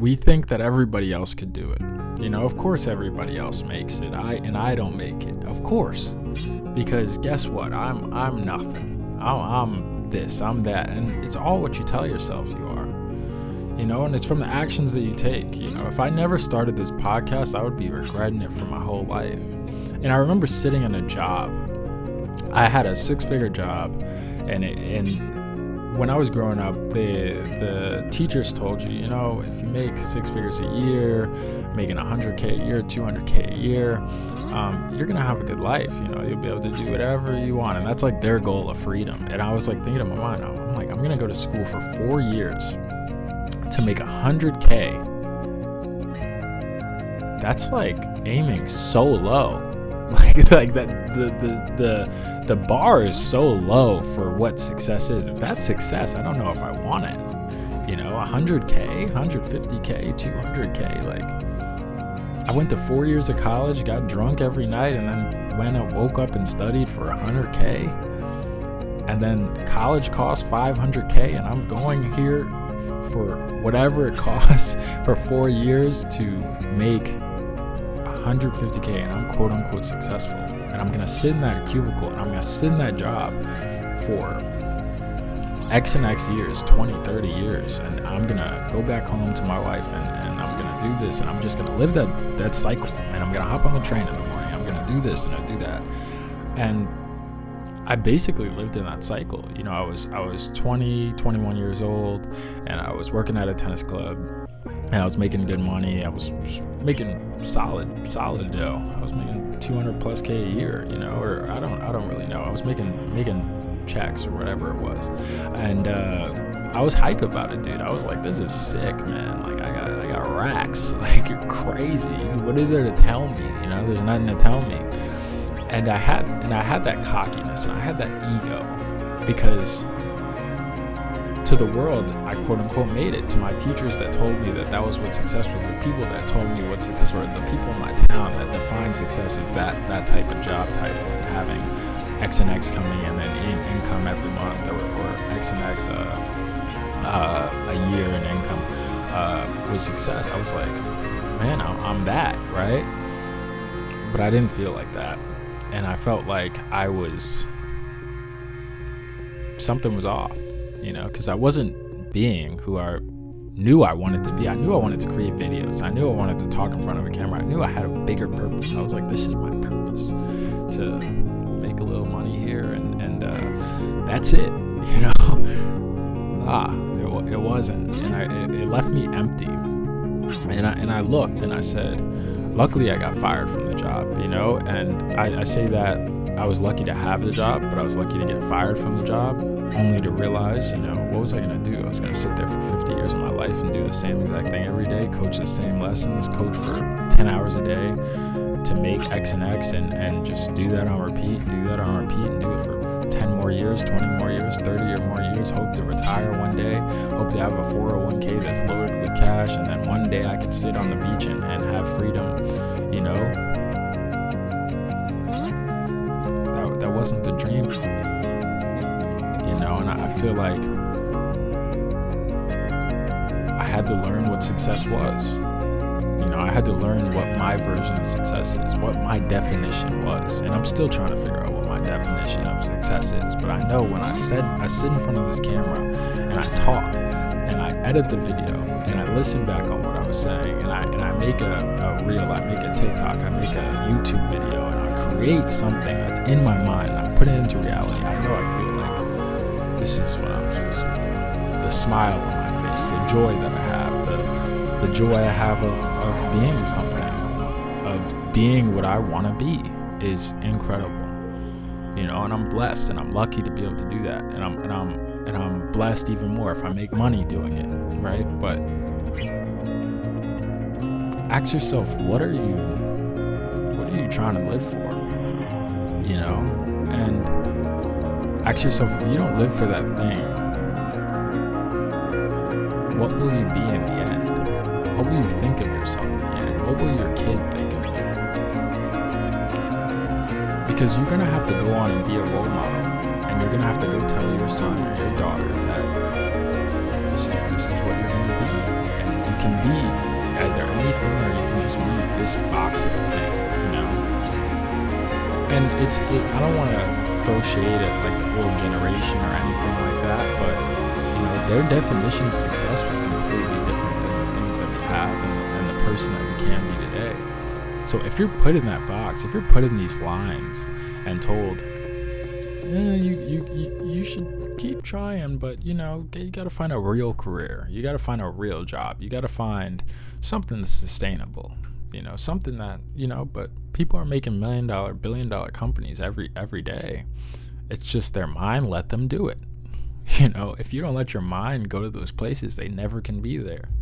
we think that everybody else could do it. Of course everybody else makes it. I don't make it. Of course. Because guess what? I'm nothing. I'm this, I'm that. And it's all what you tell yourself you are. And it's from the actions that you take. If I never started this podcast, I would be regretting it for my whole life. And I remember sitting in a job. I had a 6-figure job, and when I was growing up, the teachers told you, if you make 6 figures a year, making 100K a year, 200K a year, you're gonna have a good life. You'll be able to do whatever you want, and that's like their goal of freedom. And I was like thinking in my mind, I'm like, I'm gonna go to school for 4 years to make 100K. That's like aiming so low. Like that the bar is so low for what success is. If that's success, I don't know if I want it. 100K, 150K, 200K. Like, I went to 4 years of college, got drunk every night, and then woke up and studied for 100K. And then college costs 500K, and I'm going here for whatever it costs for 4 years to make 150K, and I'm quote unquote successful, and I'm gonna sit in that cubicle and I'm gonna sit in that job for X and X years, 20, 30 years, and I'm gonna go back home to my wife and I'm gonna do this, and I'm just gonna live that cycle, and I'm gonna hop on the train in the morning, I'm gonna do this and I do that. And I basically lived in that cycle. I was 20, 21 years old, and I was working at a tennis club, and I was making good money. I was making solid dough. I was making 200 plus K a year, or I don't really know. I was making checks or whatever it was, and I was hype about it, dude. I was like, this is sick, man. Like, I got racks. Like, you're crazy. What is there to tell me? There's nothing to tell me. And I had that cockiness, and I had that ego, because to the world, I quote unquote made it. To my teachers that told me that was what success was, the people that told me what success was, the people in my town that defined success as that type of job title, and having X and X coming in and income every month, or X and X a year in income was success. I was like, man, I'm that, right? But I didn't feel like that. And I felt like something was off, because I wasn't being who I knew I wanted to be. I knew I wanted to create videos. I knew I wanted to talk in front of a camera. I knew I had a bigger purpose. I was like, this is my purpose, to make a little money here, and that's it, it wasn't. And it left me empty. And I looked and I said, luckily I got fired from the job, and I say that I was lucky to have the job, but I was lucky to get fired from the job, only to realize, what was I going to do? I was going to sit there for 50 years of my life and do the same exact thing every day, coach the same lessons, coach for 10 hours a day to make X and X, and just do that on repeat, and do it for 10 more years, 20 more years, 30 or more years, hope to retire one day, hope to have a 401k that's loaded with cash, and then one day I could sit on the beach and have freedom, That wasn't the dream for me, and I feel like I had to learn what success was. I had to learn what my version of success is, what my definition was. And I'm still trying to figure out what my definition of success is. But I know when I sit in front of this camera and I talk and I edit the video and I listen back on what I was saying, and I make a reel, I make a TikTok, I make a YouTube video, and I create something that's in my mind and I put it into reality, I know I feel like this is what I'm supposed to be doing. The smile on my face, the joy that I have, the joy I have of being something, of being what I want to be, is incredible, and I'm blessed and I'm lucky to be able to do that, and I'm blessed even more if I make money doing it, right? But ask yourself, what are you trying to live for, and ask yourself, if you don't live for that thing, what will you be in the end? What will you think of yourself in the end? What will your kid think of you? Because you're going to have to go on and be a role model, and you're going to have to go tell your son or your daughter that this is what you're gonna be, and you can be either anything or you can just be this box of a thing, you know. And I don't want to throw shade at like the old generation or anything like that, but you know, their definition of success was completely different than the things that we have and the person that we can be today. So if you're put in that box, if you're put in these lines and told, you should keep trying, but you know, you got to find a real career, you got to find a real job, you got to find something that's sustainable, you know, something that, you know, but people are making $1 million, $1 billion companies every day. It's just their mind let them do it. You know, if you don't let your mind go to those places, they never can be there.